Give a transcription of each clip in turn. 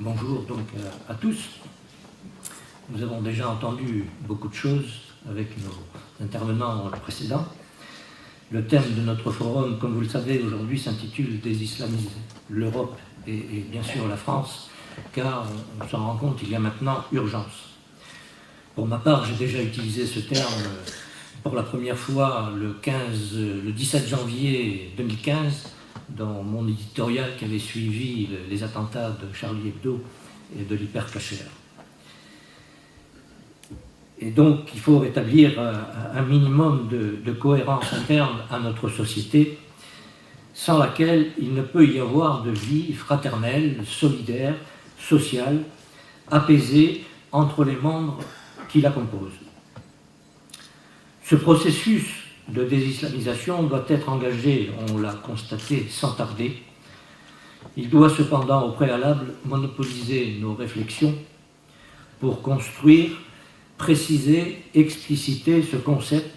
Bonjour donc à tous. Nous avons déjà entendu beaucoup de choses avec nos intervenants précédents. Le thème de notre forum, comme vous le savez, aujourd'hui s'intitule « Désislamiser l'Europe et bien sûr la France », car on s'en rend compte, il y a maintenant urgence. Pour ma part, j'ai déjà utilisé ce terme pour la première fois le 17 janvier 2015, dans mon éditorial qui avait suivi les attentats de Charlie Hebdo et de l'hypercacher. Et donc, il faut rétablir un minimum de cohérence interne à notre société, sans laquelle il ne peut y avoir de vie fraternelle, solidaire, sociale, apaisée entre les membres qui la composent. Ce processus de désislamisation doit être engagé, on l'a constaté, sans tarder. Il doit cependant, au préalable, monopoliser nos réflexions pour construire, préciser, expliciter ce concept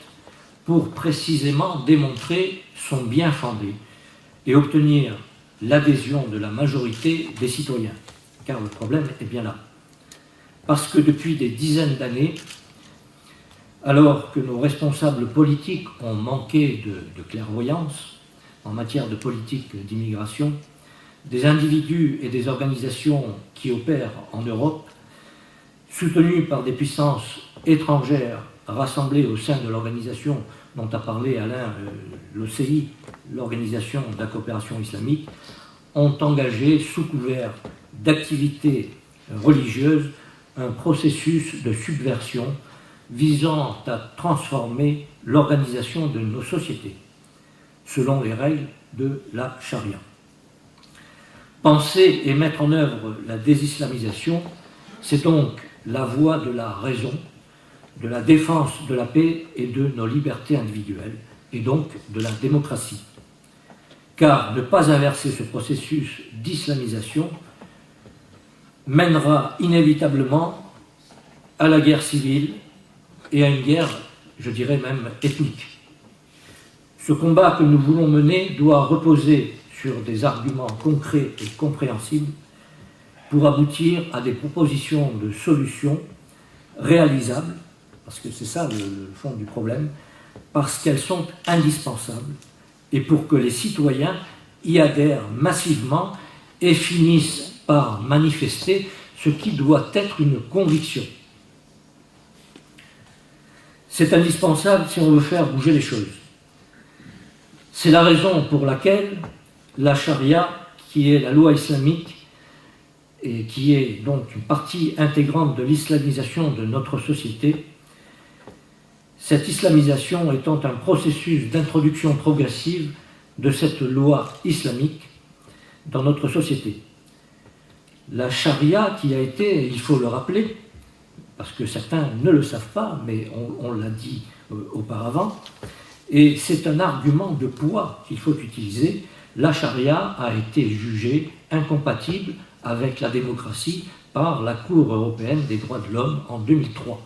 pour précisément démontrer son bien fondé et obtenir l'adhésion de la majorité des citoyens. Car le problème est bien là. Parce que depuis des dizaines d'années, alors que nos responsables politiques ont manqué de clairvoyance en matière de politique d'immigration, des individus et des organisations qui opèrent en Europe, soutenus par des puissances étrangères rassemblées au sein de l'organisation dont a parlé Alain, l'OCI, l'Organisation de la coopération islamique, ont engagé, sous couvert d'activités religieuses, un processus de subversion visant à transformer l'organisation de nos sociétés, selon les règles de la charia. Penser et mettre en œuvre la désislamisation, c'est donc la voie de la raison, de la défense de la paix et de nos libertés individuelles, et donc de la démocratie. Car ne pas inverser ce processus d'islamisation mènera inévitablement à la guerre civile et à une guerre, je dirais même, ethnique. Ce combat que nous voulons mener doit reposer sur des arguments concrets et compréhensibles pour aboutir à des propositions de solutions réalisables, parce que c'est ça le fond du problème, parce qu'elles sont indispensables et pour que les citoyens y adhèrent massivement et finissent par manifester ce qui doit être une conviction. C'est indispensable si on veut faire bouger les choses. C'est la raison pour laquelle la charia, qui est la loi islamique et qui est donc une partie intégrante de l'islamisation de notre société, cette islamisation étant un processus d'introduction progressive de cette loi islamique dans notre société. La charia qui a été, il faut le rappeler, parce que certains ne le savent pas, mais on l'a dit auparavant, et c'est un argument de poids qu'il faut utiliser. La charia a été jugée incompatible avec la démocratie par la Cour européenne des droits de l'homme en 2003.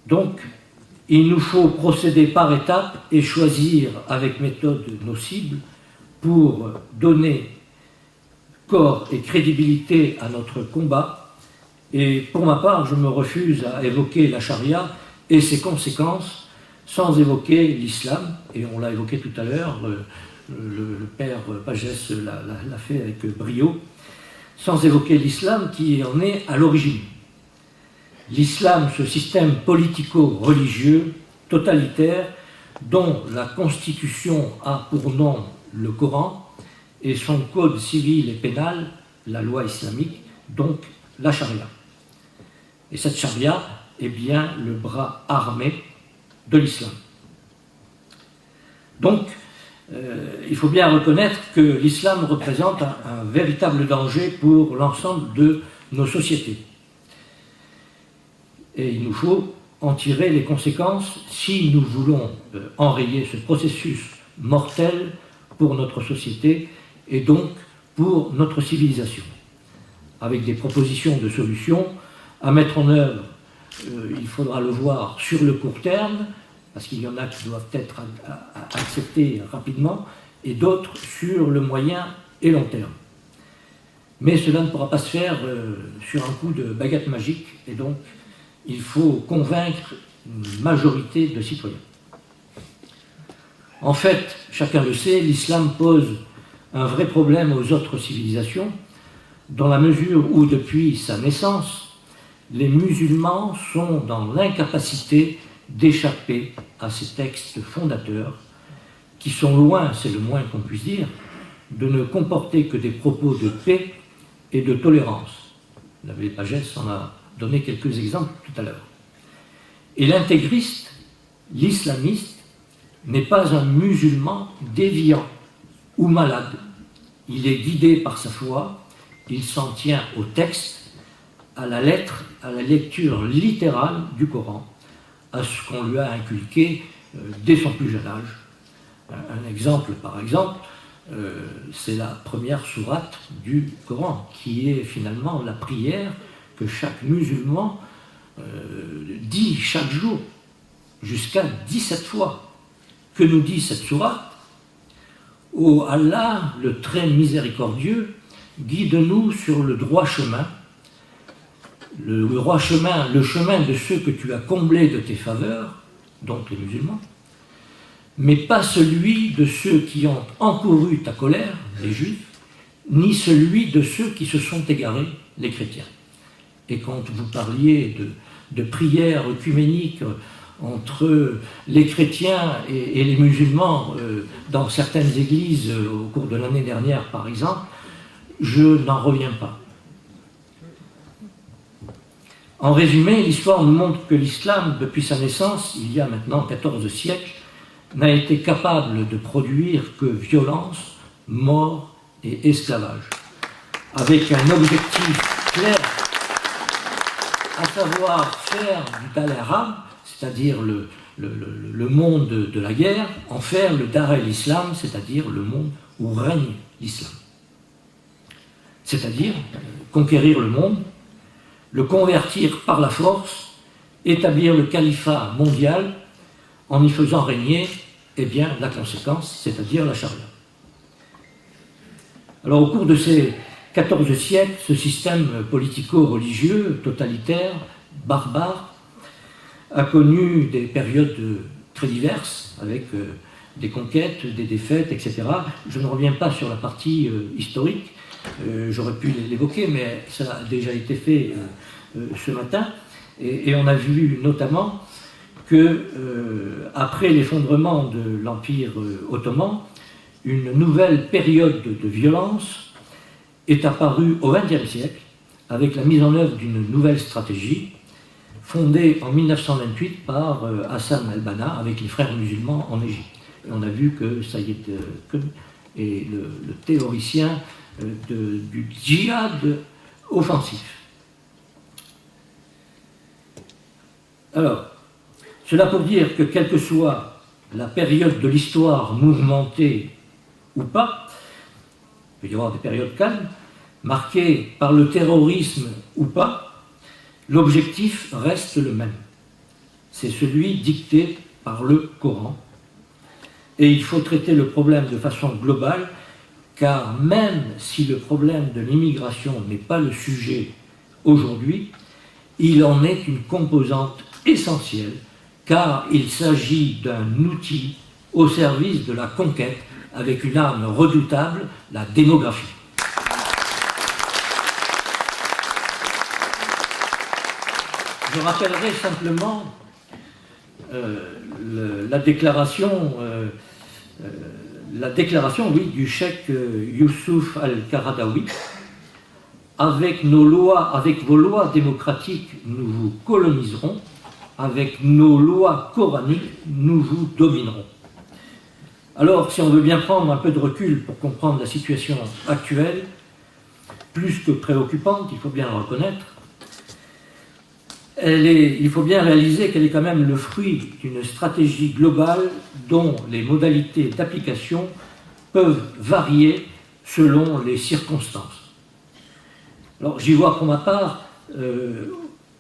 Donc, il nous faut procéder par étapes et choisir avec méthode nos cibles pour donner corps et crédibilité à notre combat. Et pour ma part, je me refuse à évoquer la charia et ses conséquences sans évoquer l'islam, et on l'a évoqué tout à l'heure, le père Pagès l'a fait avec brio, sans évoquer l'islam qui en est à l'origine. L'islam, ce système politico-religieux, totalitaire, dont la Constitution a pour nom le Coran, et son code civil et pénal, la loi islamique, donc la charia. Et cette charia est bien le bras armé de l'islam. Donc, il faut bien reconnaître que l'islam représente un véritable danger pour l'ensemble de nos sociétés. Et il nous faut en tirer les conséquences si nous voulons enrayer ce processus mortel pour notre société et donc pour notre civilisation, avec des propositions de solutions à mettre en œuvre. Il faudra le voir sur le court terme, parce qu'il y en a qui doivent être acceptés rapidement, et d'autres sur le moyen et long terme. Mais cela ne pourra pas se faire sur un coup de baguette magique, et donc il faut convaincre une majorité de citoyens. En fait, chacun le sait, l'islam pose un vrai problème aux autres civilisations, dans la mesure où, depuis sa naissance, les musulmans sont dans l'incapacité d'échapper à ces textes fondateurs, qui sont loin, c'est le moins qu'on puisse dire, de ne comporter que des propos de paix et de tolérance. L'abbé Pagès en a donné quelques exemples tout à l'heure. Et l'intégriste, l'islamiste, n'est pas un musulman déviant ou malade. Il est guidé par sa foi, il s'en tient au texte, à la lettre, à la lecture littérale du Coran, à ce qu'on lui a inculqué dès son plus jeune âge. Un exemple, par exemple, c'est la première sourate du Coran, qui est finalement la prière que chaque musulman dit chaque jour, jusqu'à 17 fois. Que nous dit cette sourate? Ô Allah, le très miséricordieux, guide-nous sur le droit chemin, le chemin de ceux que tu as comblés de tes faveurs, donc les musulmans, mais pas celui de ceux qui ont encouru ta colère, les juifs, ni celui de ceux qui se sont égarés, les chrétiens. Et quand vous parliez de prières œcuméniques entre les chrétiens et les musulmans dans certaines églises au cours de l'année dernière, par exemple, je n'en reviens pas. En résumé, l'histoire nous montre que l'islam, depuis sa naissance, il y a maintenant 14 siècles, n'a été capable de produire que violence, mort et esclavage, avec un objectif clair, à savoir faire du Dar el-Harb, c'est-à-dire le monde de la guerre, en faire le Dar el-Islam, c'est-à-dire le monde où règne l'islam. C'est-à-dire conquérir le monde, le convertir par la force, établir le califat mondial en y faisant régner la conséquence, c'est-à-dire la charia. Alors au cours de ces 14 siècles, ce système politico-religieux, totalitaire, barbare, a connu des périodes très diverses, avec des conquêtes, des défaites, etc. Je ne reviens pas sur la partie historique, j'aurais pu l'évoquer, mais ça a déjà été fait ce matin, et on a vu notamment que, après l'effondrement de l'Empire ottoman, une nouvelle période de violence est apparue au XXe siècle, avec la mise en œuvre d'une nouvelle stratégie, fondée en 1928 par Hassan al-Banna avec les frères musulmans en Égypte. Et on a vu que Saïd Qutb est le théoricien du djihad offensif. Alors, cela pour dire que quelle que soit la période de l'histoire mouvementée ou pas, il peut y avoir des périodes calmes, marquées par le terrorisme ou pas, l'objectif reste le même. C'est celui dicté par le Coran. Et il faut traiter le problème de façon globale, car même si le problème de l'immigration n'est pas le sujet aujourd'hui, il en est une composante essentielle, car il s'agit d'un outil au service de la conquête avec une arme redoutable, la démographie. Je rappellerai simplement la déclaration du cheikh Youssouf al-Qaradawi. Avec nos lois, avec vos lois démocratiques, nous vous coloniserons. Avec nos lois coraniques, nous vous dominerons. Alors, si on veut bien prendre un peu de recul pour comprendre la situation actuelle, plus que préoccupante, il faut bien le reconnaître, il faut bien réaliser qu'elle est quand même le fruit d'une stratégie globale dont les modalités d'application peuvent varier selon les circonstances. Alors, j'y vois pour ma part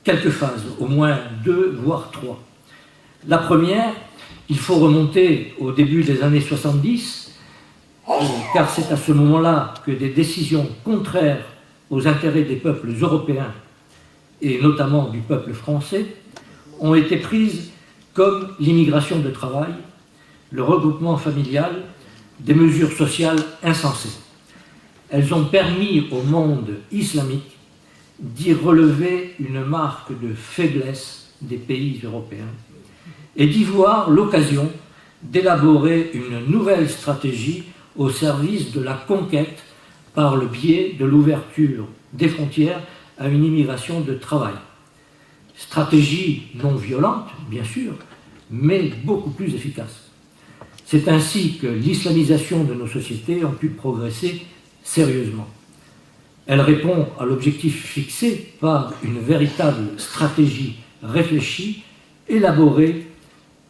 quelques phases, au moins 2, voire 3. La première, il faut remonter au début des années 70 car c'est à ce moment-là que des décisions contraires aux intérêts des peuples européens, et notamment du peuple français, ont été prises comme l'immigration de travail, le regroupement familial, des mesures sociales insensées. Elles ont permis au monde islamique d'y relever une marque de faiblesse des pays européens et d'y voir l'occasion d'élaborer une nouvelle stratégie au service de la conquête par le biais de l'ouverture des frontières à une immigration de travail. Stratégie non violente, bien sûr, mais beaucoup plus efficace. C'est ainsi que l'islamisation de nos sociétés a pu progresser sérieusement. Elle répond à l'objectif fixé par une véritable stratégie réfléchie, élaborée,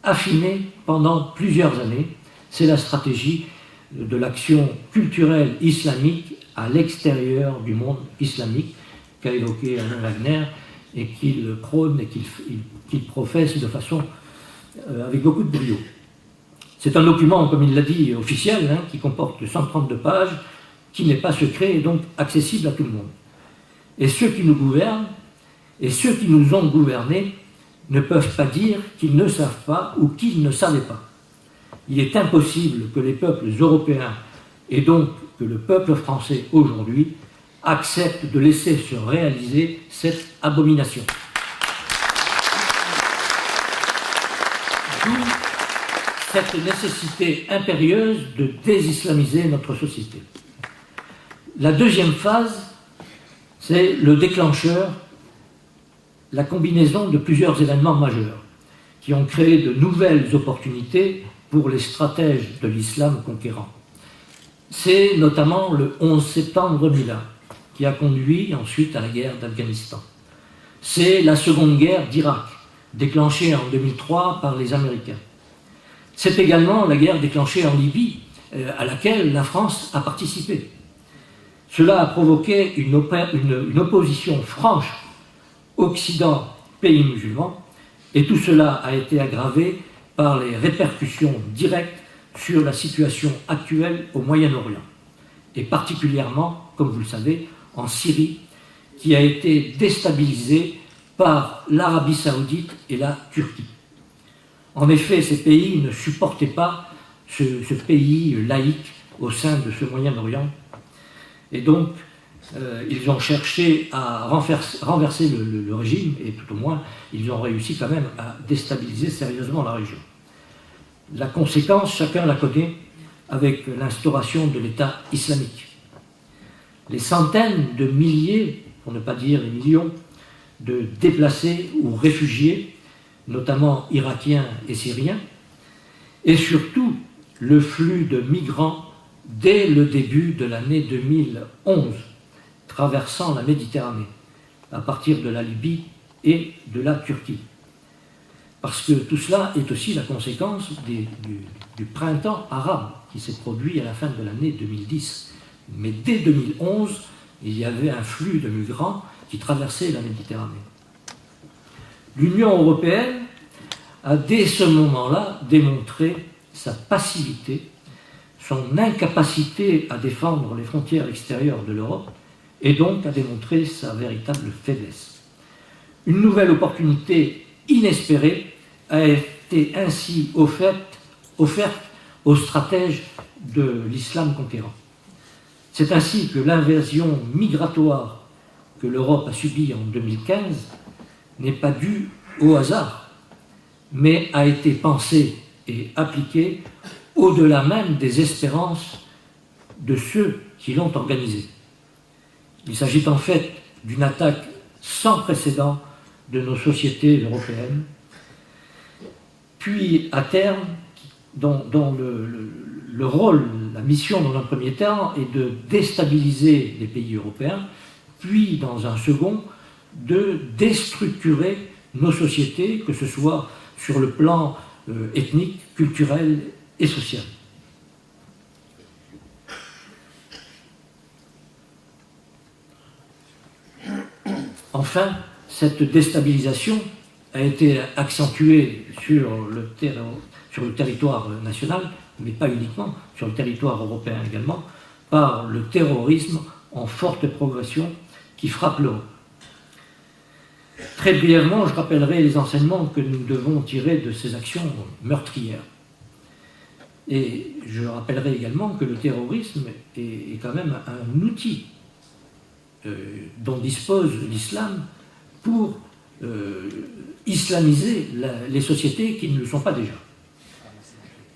affinée pendant plusieurs années. C'est la stratégie de l'action culturelle islamique à l'extérieur du monde islamique qu'a évoqué Alain Wagner et qu'il prône et qu'il professe de façon avec beaucoup de brio. C'est un document, comme il l'a dit, officiel, qui comporte 132 pages, qui n'est pas secret et donc accessible à tout le monde. Et ceux qui nous gouvernent et ceux qui nous ont gouvernés ne peuvent pas dire qu'ils ne savent pas ou qu'ils ne savaient pas. Il est impossible que les peuples européens et donc que le peuple français aujourd'hui acceptent de laisser se réaliser cette abomination. D'où cette nécessité impérieuse de désislamiser notre société. La deuxième phase, c'est le déclencheur, la combinaison de plusieurs événements majeurs qui ont créé de nouvelles opportunités pour les stratèges de l'islam conquérant. C'est notamment le 11 septembre 2001 qui a conduit ensuite à la guerre d'Afghanistan. C'est la seconde guerre d'Irak, déclenchée en 2003 par les Américains. C'est également la guerre déclenchée en Libye, à laquelle la France a participé. Cela a provoqué une opposition franche Occident, pays musulmans, et tout cela a été aggravé par les répercussions directes sur la situation actuelle au Moyen-Orient, et particulièrement, comme vous le savez, en Syrie, qui a été déstabilisée par l'Arabie saoudite et la Turquie. En effet, ces pays ne supportaient pas ce pays laïque au sein de ce Moyen-Orient, et donc ils ont cherché à renverser le régime, et tout au moins, ils ont réussi quand même à déstabiliser sérieusement la région. La conséquence, chacun la connaît, avec l'instauration de l'État islamique. Les centaines de milliers, pour ne pas dire les millions, de déplacés ou réfugiés, notamment irakiens et syriens, et surtout le flux de migrants dès le début de l'année 2011, traversant la Méditerranée, à partir de la Libye et de la Turquie. Parce que tout cela est aussi la conséquence du printemps arabe qui s'est produit à la fin de l'année 2010. Mais dès 2011, il y avait un flux de migrants qui traversaient la Méditerranée. L'Union européenne a dès ce moment-là démontré sa passivité, son incapacité à défendre les frontières extérieures de l'Europe, et donc à démontrer sa véritable faiblesse. Une nouvelle opportunité inespérée a été ainsi offerte aux stratèges de l'islam conquérant. C'est ainsi que l'invasion migratoire que l'Europe a subie en 2015 n'est pas due au hasard, mais a été pensée et appliquée au-delà même des espérances de ceux qui l'ont organisée. Il s'agit en fait d'une attaque sans précédent de nos sociétés européennes, puis à terme, dont le rôle, la mission dans un premier temps est de déstabiliser les pays européens, puis dans un second, de déstructurer nos sociétés, que ce soit sur le plan ethnique, culturel et social. Enfin, cette déstabilisation a été accentuée sur le territoire national mais pas uniquement, sur le territoire européen également, par le terrorisme en forte progression qui frappe l'Europe. Très brièvement, je rappellerai les enseignements que nous devons tirer de ces actions meurtrières. Et je rappellerai également que le terrorisme est quand même un outil dont dispose l'islam pour islamiser les sociétés qui ne le sont pas déjà.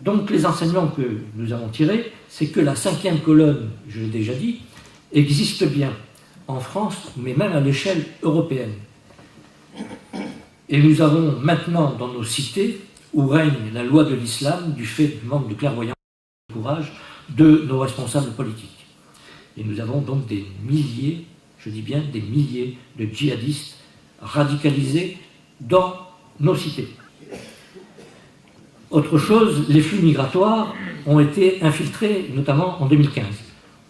Donc les enseignements que nous avons tirés, c'est que la 5e colonne, je l'ai déjà dit, existe bien en France, mais même à l'échelle européenne. Et nous avons maintenant dans nos cités, où règne la loi de l'islam, du fait du manque de clairvoyance et de courage de nos responsables politiques. Et nous avons donc des milliers, je dis bien des milliers de djihadistes radicalisés dans nos cités. Autre chose, les flux migratoires ont été infiltrés, notamment en 2015.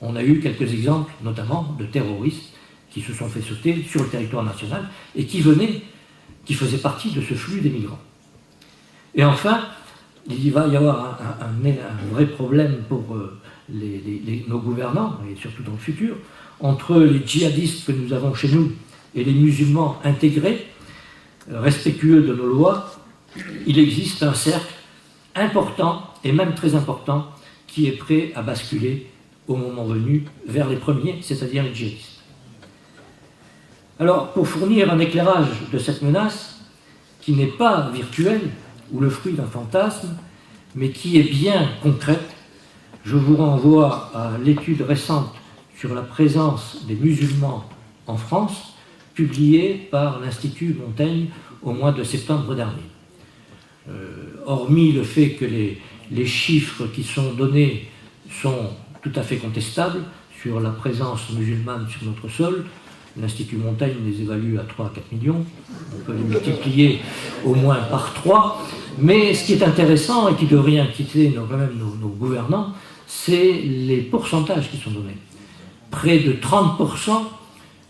On a eu quelques exemples, notamment de terroristes qui se sont fait sauter sur le territoire national et qui faisaient partie de ce flux des migrants. Et enfin, il va y avoir un vrai problème pour nos gouvernants, et surtout dans le futur, entre les djihadistes que nous avons chez nous et les musulmans intégrés, respectueux de nos lois. Il existe un cercle important, et même très important, qui est prêt à basculer au moment venu vers les premiers, c'est-à-dire les djihadistes. Alors, pour fournir un éclairage de cette menace, qui n'est pas virtuelle, ou le fruit d'un fantasme, mais qui est bien concrète, je vous renvoie à l'étude récente sur la présence des musulmans en France, publiée par l'Institut Montaigne au mois de septembre dernier. Hormis le fait que les chiffres qui sont donnés sont tout à fait contestables sur la présence musulmane sur notre sol, l'Institut Montaigne les évalue à 3 à 4 millions, on peut les multiplier au moins par 3, mais ce qui est intéressant et qui devrait inquiéter quand même nos gouvernants, c'est les pourcentages qui sont donnés. Près de 30%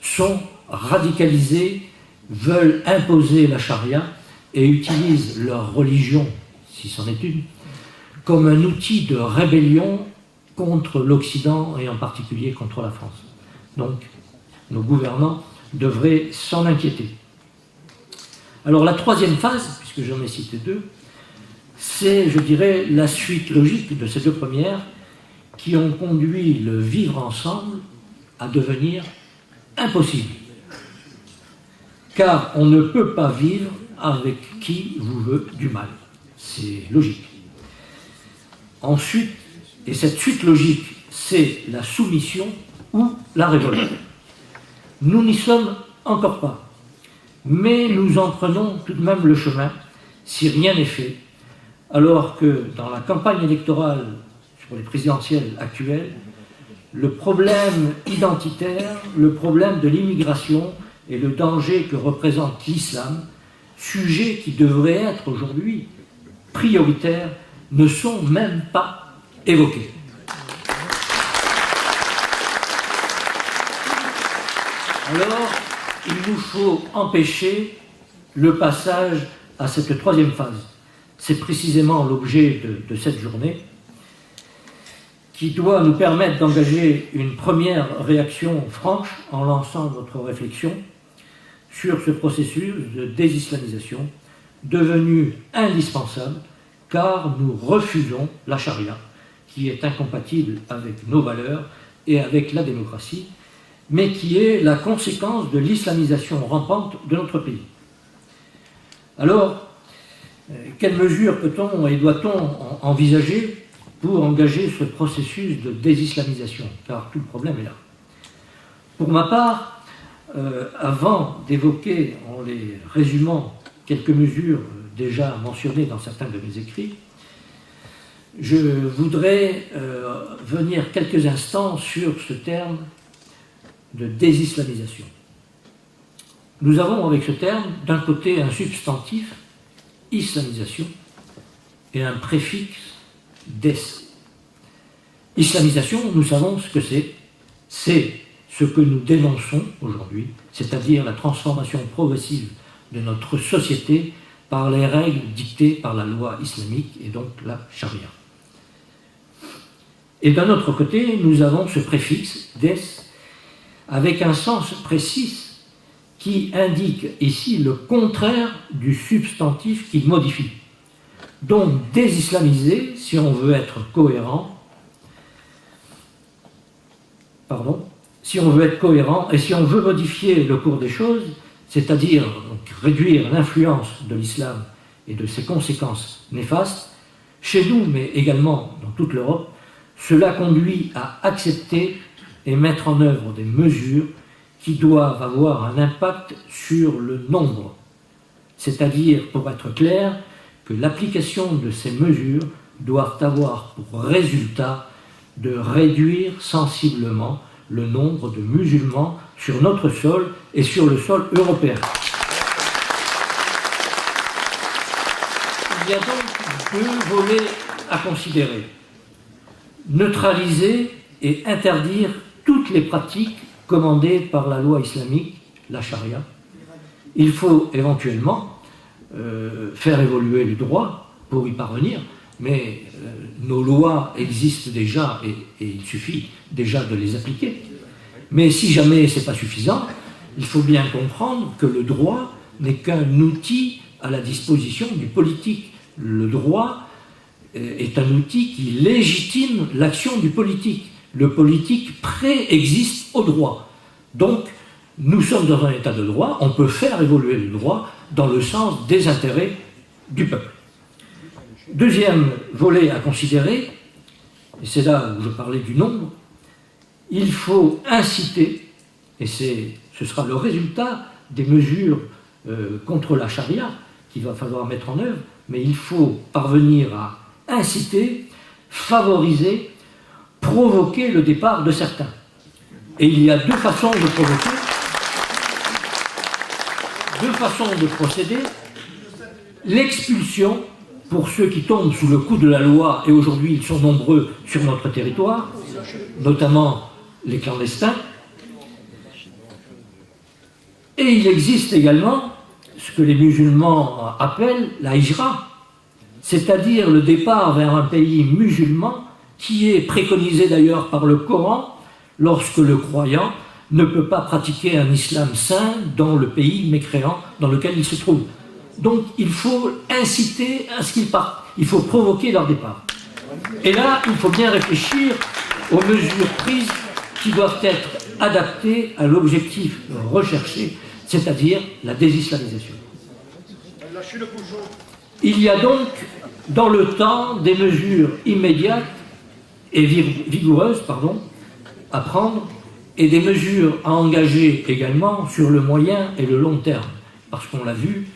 sont radicalisés, veulent imposer la charia et utilisent leur religion, si c'en est une, comme un outil de rébellion contre l'Occident et en particulier contre la France. Donc, nos gouvernants devraient s'en inquiéter. Alors la troisième phase, puisque j'en ai cité deux, c'est, je dirais, la suite logique de ces deux premières qui ont conduit le vivre ensemble à devenir impossible. Car on ne peut pas vivre avec qui vous veut du mal. C'est logique. Ensuite, et cette suite logique, c'est la soumission ou la révolte. Nous n'y sommes encore pas, mais nous en prenons tout de même le chemin si rien n'est fait, alors que dans la campagne électorale sur les présidentielles actuelles, le problème identitaire, le problème de l'immigration et le danger que représente l'islam, sujets qui devraient être aujourd'hui prioritaires, ne sont même pas évoqués. Alors, il nous faut empêcher le passage à cette troisième phase. C'est précisément l'objet de cette journée qui doit nous permettre d'engager une première réaction franche en lançant notre réflexion sur ce processus de désislamisation devenu indispensable car nous refusons la charia qui est incompatible avec nos valeurs et avec la démocratie, mais qui est la conséquence de l'islamisation rampante de notre pays. Alors, quelles mesures peut-on et doit-on envisager pour engager ce processus de désislamisation? Car tout le problème est là. Pour ma part, avant d'évoquer, en les résumant, quelques mesures déjà mentionnées dans certains de mes écrits, je voudrais venir quelques instants sur ce terme de désislamisation. Nous avons avec ce terme d'un côté un substantif, islamisation, et un préfixe, des. Islamisation, nous savons ce que c'est ce que nous dénonçons aujourd'hui, c'est-à-dire la transformation progressive de notre société par les règles dictées par la loi islamique et donc la charia. Et d'un autre côté, nous avons ce préfixe « des » avec un sens précis qui indique ici le contraire du substantif qu'il modifie. Donc désislamiser, si on veut être cohérent, si on veut être cohérent et si on veut modifier le cours des choses, c'est-à-dire réduire l'influence de l'islam et de ses conséquences néfastes, chez nous, mais également dans toute l'Europe, cela conduit à accepter et mettre en œuvre des mesures qui doivent avoir un impact sur le nombre. C'est-à-dire, pour être clair, que l'application de ces mesures doivent avoir pour résultat de réduire sensiblement le nombre de musulmans sur notre sol et sur le sol européen. Il y a donc deux volets à considérer. Neutraliser et interdire toutes les pratiques commandées par la loi islamique, la charia. Il faut éventuellement faire évoluer le droit pour y parvenir, mais nos lois existent déjà et il suffit déjà de les appliquer. Mais si jamais ce n'est pas suffisant, il faut bien comprendre que le droit n'est qu'un outil à la disposition du politique. Le droit est un outil qui légitime l'action du politique. Le politique préexiste au droit. Donc, nous sommes dans un état de droit, on peut faire évoluer le droit dans le sens des intérêts du peuple. Deuxième volet à considérer, et c'est là où je parlais du nombre, il faut inciter, et ce sera le résultat des mesures contre la charia qu'il va falloir mettre en œuvre, mais il faut parvenir à inciter, favoriser, provoquer le départ de certains. Et il y a deux façons de provoquer, deux façons de procéder. L'expulsion, pour ceux qui tombent sous le coup de la loi, et aujourd'hui ils sont nombreux sur notre territoire, notamment les clandestins. Et il existe également ce que les musulmans appellent la hijra, c'est-à-dire le départ vers un pays musulman qui est préconisé d'ailleurs par le Coran lorsque le croyant ne peut pas pratiquer un islam saint dans le pays mécréant dans lequel il se trouve. Donc il faut inciter à ce qu'ils partent, il faut provoquer leur départ. Et là, il faut bien réfléchir aux mesures prises qui doivent être adaptées à l'objectif recherché, c'est-à-dire la désislamisation. Il y a donc dans le temps des mesures immédiates et vigoureuses à prendre et des mesures à engager également sur le moyen et le long terme. Parce qu'on l'a vu,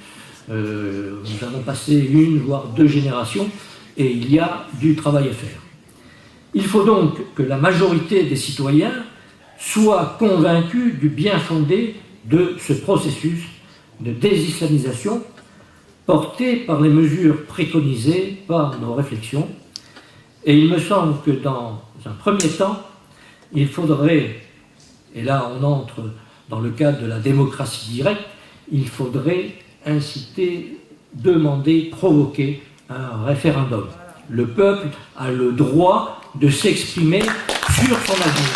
nous avons passé une voire deux générations et il y a du travail à faire. Il faut donc que la majorité des citoyens soient convaincus du bien fondé de ce processus de désislamisation porté par les mesures préconisées par nos réflexions. Et il me semble que dans un premier temps, il faudrait, et là on entre dans le cadre de la démocratie directe, il faudrait inciter, demander, provoquer un référendum. Le peuple a le droit de s'exprimer sur son avenir.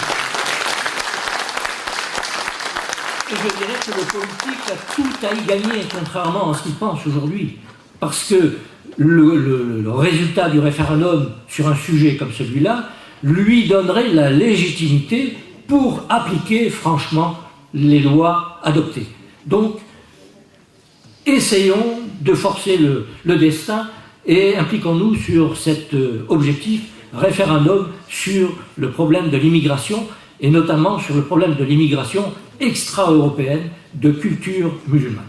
Et je dirais que le politique a tout à y gagner, contrairement à ce qu'il pense aujourd'hui. Parce que le résultat du référendum sur un sujet comme celui-là lui donnerait la légitimité pour appliquer franchement les lois adoptées. Donc, essayons de forcer le destin et impliquons-nous sur cet objectif référendum sur le problème de l'immigration et notamment sur le problème de l'immigration extra-européenne de culture musulmane.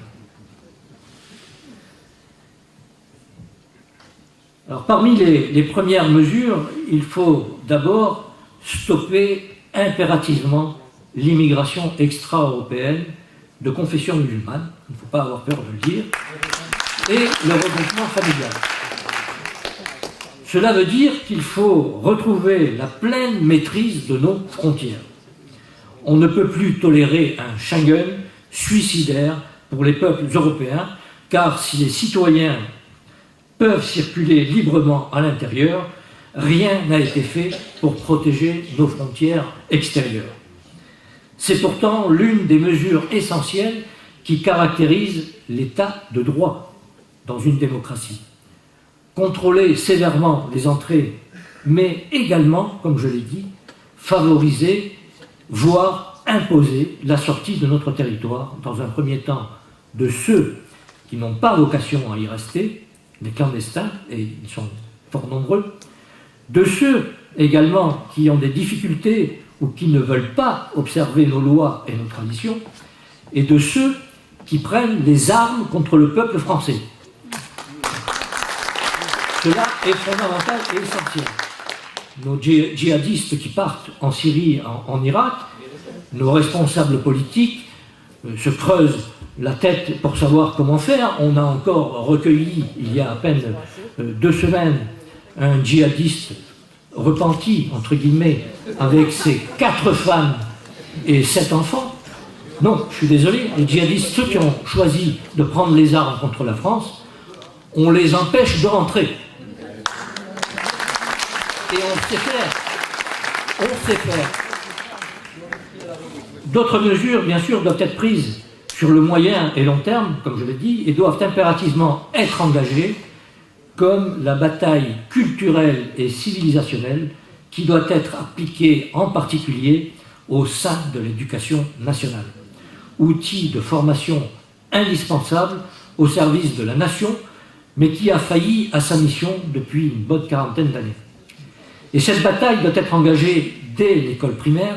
Alors, parmi les premières mesures, il faut d'abord stopper impérativement l'immigration extra-européenne de confession musulmane, il ne faut pas avoir peur de le dire, et le regroupement familial. Cela veut dire qu'il faut retrouver la pleine maîtrise de nos frontières. On ne peut plus tolérer un Schengen suicidaire pour les peuples européens, car si les citoyens peuvent circuler librement à l'intérieur, rien n'a été fait pour protéger nos frontières extérieures. C'est pourtant l'une des mesures essentielles qui caractérise l'état de droit dans une démocratie. Contrôler sévèrement les entrées, mais également, comme je l'ai dit, favoriser, voire imposer la sortie de notre territoire, dans un premier temps, de ceux qui n'ont pas vocation à y rester, les clandestins, et ils sont fort nombreux, de ceux également qui ont des difficultés ou qui ne veulent pas observer nos lois et nos traditions, et de ceux qui prennent les armes contre le peuple français. Cela est fondamental et essentiel. Nos djihadistes qui partent en Syrie, en Irak, nos responsables politiques se creusent la tête pour savoir comment faire. On a encore recueilli, il y a à peine 2 semaines, un djihadiste repenti, entre guillemets, avec ses 4 femmes et 7 enfants. Non, je suis désolé, les djihadistes, ceux qui ont choisi de prendre les armes contre la France, on les empêche de rentrer. Et on sait faire. On sait faire. D'autres mesures, bien sûr, doivent être prises sur le moyen et long terme, comme je l'ai dit, et doivent impérativement être engagées, comme la bataille culturelle et civilisationnelle qui doit être appliquée en particulier au sein de l'éducation nationale. Outil de formation indispensable au service de la nation, mais qui a failli à sa mission depuis une bonne quarantaine d'années. Et cette bataille doit être engagée dès l'école primaire,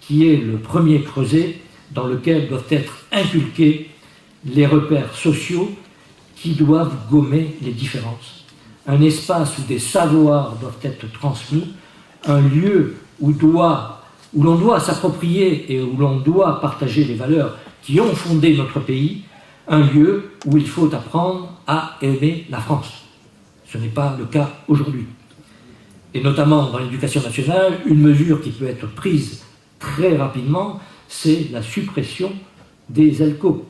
qui est le premier creuset dans lequel doivent être inculqués les repères sociaux qui doivent gommer les différences. Un espace où des savoirs doivent être transmis, un lieu où l'on doit s'approprier et où l'on doit partager les valeurs qui ont fondé notre pays, un lieu où il faut apprendre à aimer la France. Ce n'est pas le cas aujourd'hui. Et notamment dans l'éducation nationale, une mesure qui peut être prise très rapidement, c'est la suppression des ELCO,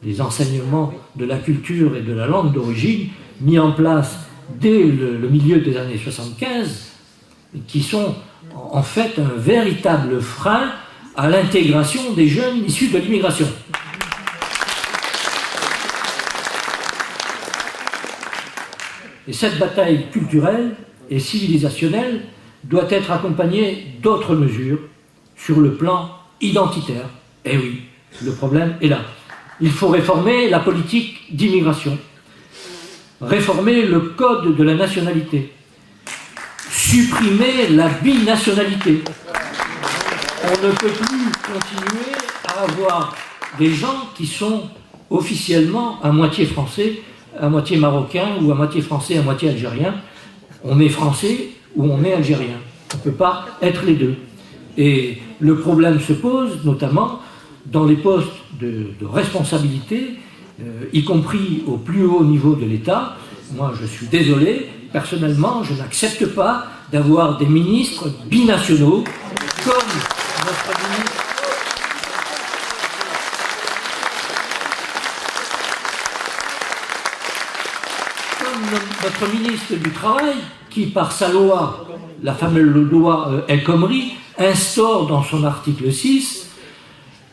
les enseignements de la culture et de la langue d'origine, mis en place dès le milieu des années 75, qui sont en fait un véritable frein à l'intégration des jeunes issus de l'immigration. Et cette bataille culturelle et civilisationnelle doit être accompagnée d'autres mesures sur le plan identitaire. Eh oui, le problème est là. Il faut réformer la politique d'immigration, réformer le code de la nationalité, supprimer la binationalité. On ne peut plus continuer à avoir des gens qui sont officiellement à moitié français, à moitié marocain, ou à moitié français, à moitié algérien. On est français ou on est algérien. On ne peut pas être les deux. Et le problème se pose notamment dans les postes de responsabilité, y compris au plus haut niveau de l'État. Moi, je suis désolé, personnellement, je n'accepte pas d'avoir des ministres binationaux comme notre ministre. Notre ministre du Travail, qui par sa loi, la fameuse loi El Khomri, instaure dans son article 6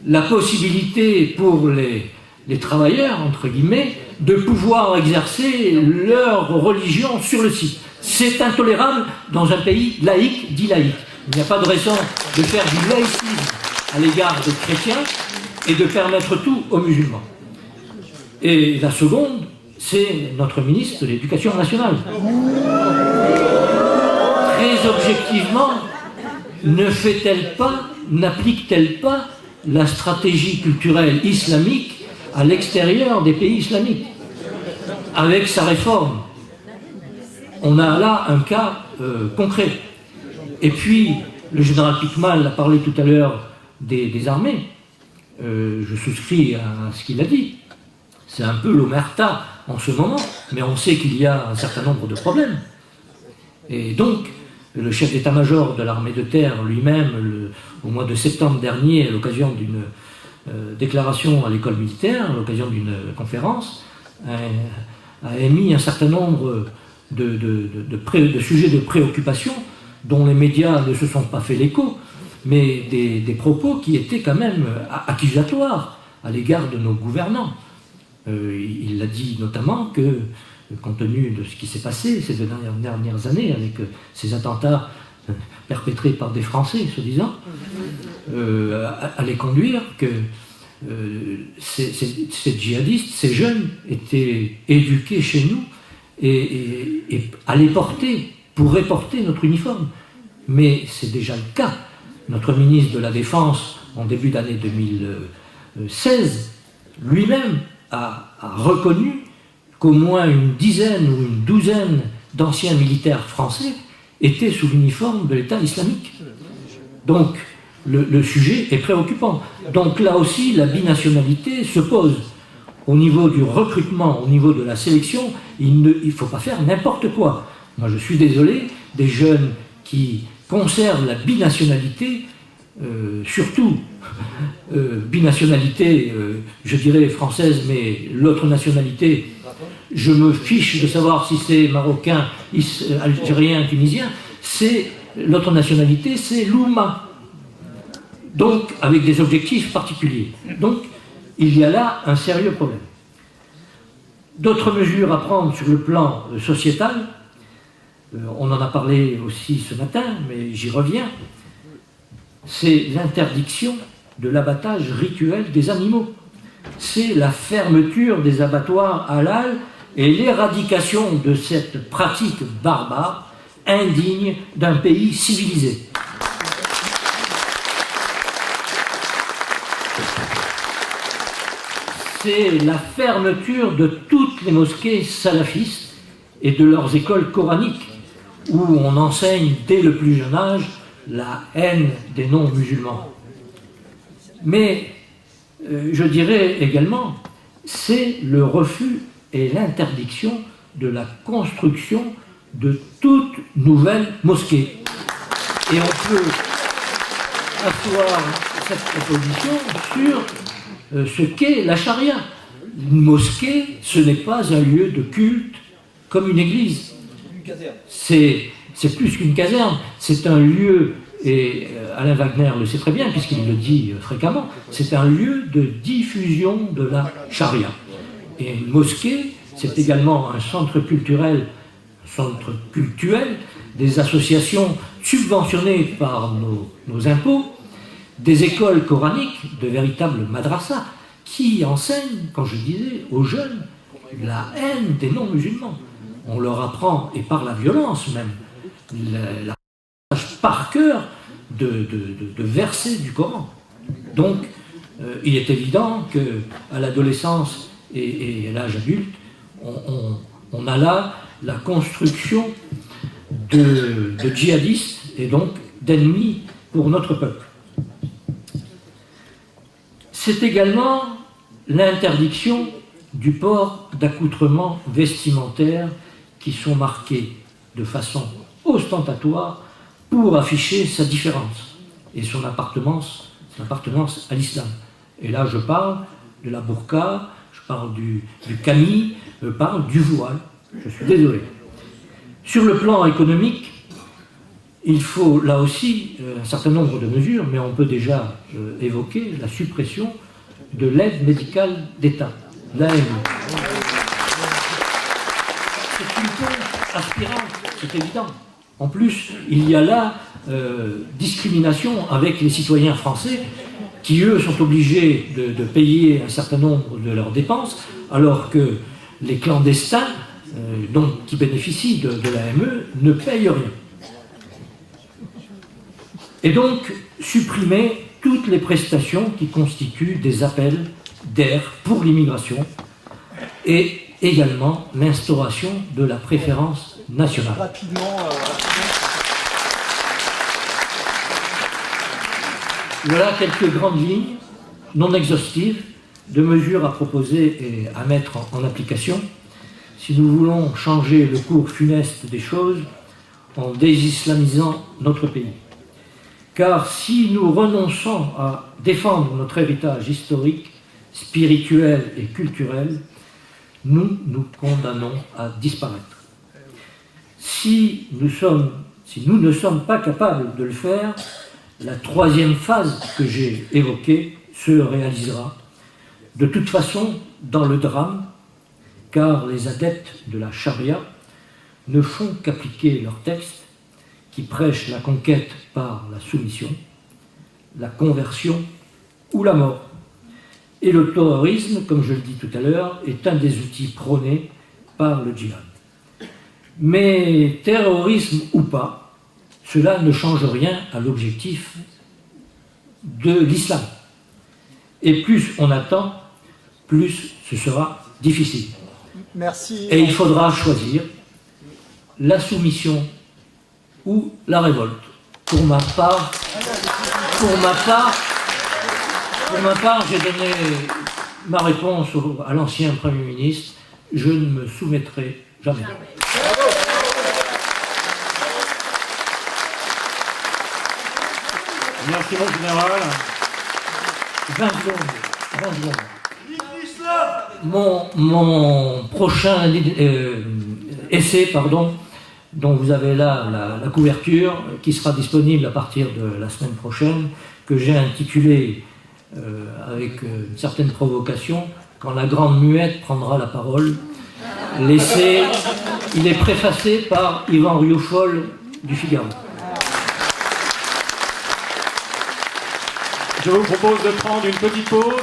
la possibilité pour les travailleurs, entre guillemets, de pouvoir exercer leur religion sur le site. C'est intolérable dans un pays laïque, dit laïque. Il n'y a pas de raison de faire du laïcisme à l'égard des chrétiens et de permettre tout aux musulmans. Et la seconde, c'est notre ministre de l'Éducation nationale. Très objectivement, ne fait-elle pas, n'applique-t-elle pas la stratégie culturelle islamique à l'extérieur des pays islamiques? Avec sa réforme, on a là un cas concret. Et puis, le général Pickman a parlé tout à l'heure des armées. Je souscris à ce qu'il a dit. C'est un peu l'omerta en ce moment, mais on sait qu'il y a un certain nombre de problèmes. Et donc, le chef d'état-major de l'armée de terre lui-même, au mois de septembre dernier, à l'occasion d'une déclaration à l'école militaire, à l'occasion d'une conférence, a émis un certain nombre de sujets de préoccupation dont les médias ne se sont pas fait l'écho, mais des propos qui étaient quand même accusatoires à l'égard de nos gouvernants. Il a dit notamment que, compte tenu de ce qui s'est passé ces dernières années avec ces attentats perpétrés par des Français, soi-disant, allait conduire que ces djihadistes, ces jeunes, étaient éduqués chez nous et allaient pourraient porter notre uniforme. Mais c'est déjà le cas. Notre ministre de la Défense, en début d'année 2016, lui-même a reconnu qu'au moins une dizaine ou une douzaine d'anciens militaires français étaient sous l'uniforme de l'État islamique. Donc, le sujet est préoccupant. Donc là aussi, la binationalité se pose. Au niveau du recrutement, au niveau de la sélection, il ne faut pas faire n'importe quoi. Moi, je suis désolé, des jeunes qui conservent la binationalité, surtout binationalité, je dirais française, mais l'autre nationalité, je me fiche de savoir si c'est marocain, algérien, tunisien, c'est l'autre nationalité, c'est l'Oumma. Donc, avec des objectifs particuliers. Donc, il y a là un sérieux problème. D'autres mesures à prendre sur le plan sociétal, on en a parlé aussi ce matin, mais j'y reviens, c'est l'interdiction de l'abattage rituel des animaux. C'est la fermeture des abattoirs halal et l'éradication de cette pratique barbare, indigne d'un pays civilisé. C'est la fermeture de toutes les mosquées salafistes et de leurs écoles coraniques, où on enseigne dès le plus jeune âge la haine des non-musulmans. Mais, je dirais également, c'est le refus et l'interdiction de la construction de toute nouvelle mosquée. Et on peut asseoir cette proposition sur ce qu'est la charia. Une mosquée, ce n'est pas un lieu de culte comme une église. C'est plus qu'une caserne, c'est un lieu, et Alain Wagner le sait très bien puisqu'il le dit fréquemment, c'est un lieu de diffusion de la charia. Et une mosquée, c'est également un centre culturel, des associations subventionnées par nos impôts, des écoles coraniques, de véritables madrasas, qui enseignent, comme je disais, aux jeunes la haine des non-musulmans. On leur apprend, et par la violence même, par cœur de versets du Coran. Donc, il est évident qu'à l'adolescence et à l'âge adulte, on a là la construction de djihadistes et donc d'ennemis pour notre peuple. C'est également l'interdiction du port d'accoutrements vestimentaires qui sont marqués de façon ostentatoire pour afficher sa différence et son appartenance à l'islam. Et là, je parle de la burqa, je parle du qamis, je parle du voile. Je suis désolé. Sur le plan économique, il faut là aussi un certain nombre de mesures, mais on peut déjà évoquer la suppression de l'aide médicale d'État, l'AME. C'est une cause aspirante, c'est évident. En plus, il y a là discrimination avec les citoyens français qui, eux, sont obligés de payer un certain nombre de leurs dépenses, alors que les clandestins, donc, qui bénéficient de l'AME, ne payent rien. Et donc, supprimer toutes les prestations qui constituent des appels d'air pour l'immigration et également l'instauration de la préférence nationale. Rapidement, Voilà quelques grandes lignes, non exhaustives, de mesures à proposer et à mettre en application si nous voulons changer le cours funeste des choses en désislamisant notre pays. Car si nous renonçons à défendre notre héritage historique, spirituel et culturel, nous nous condamnons à disparaître. si nous ne sommes pas capables de le faire, la troisième phase que j'ai évoquée se réalisera. De toute façon, dans le drame, car les adeptes de la charia ne font qu'appliquer leurs textes qui prêchent la conquête par la soumission, la conversion ou la mort. Et le terrorisme, comme je le dis tout à l'heure, est un des outils prônés par le djihad. Mais terrorisme ou pas, cela ne change rien à l'objectif de l'islam. Et plus on attend, plus ce sera difficile. Merci. Et il faudra choisir la soumission ou la révolte. Pour ma part, j'ai donné ma réponse à l'ancien Premier ministre. Je ne me soumettrai jamais. Merci, mon général. 20 secondes. Mon prochain essai, dont vous avez là la couverture, qui sera disponible à partir de la semaine prochaine, que j'ai intitulé, avec une certaine provocation, « Quand la grande muette prendra la parole ». L'essai, il est préfacé par Yvan Rioufol du Figaro. Je vous propose de prendre une petite pause.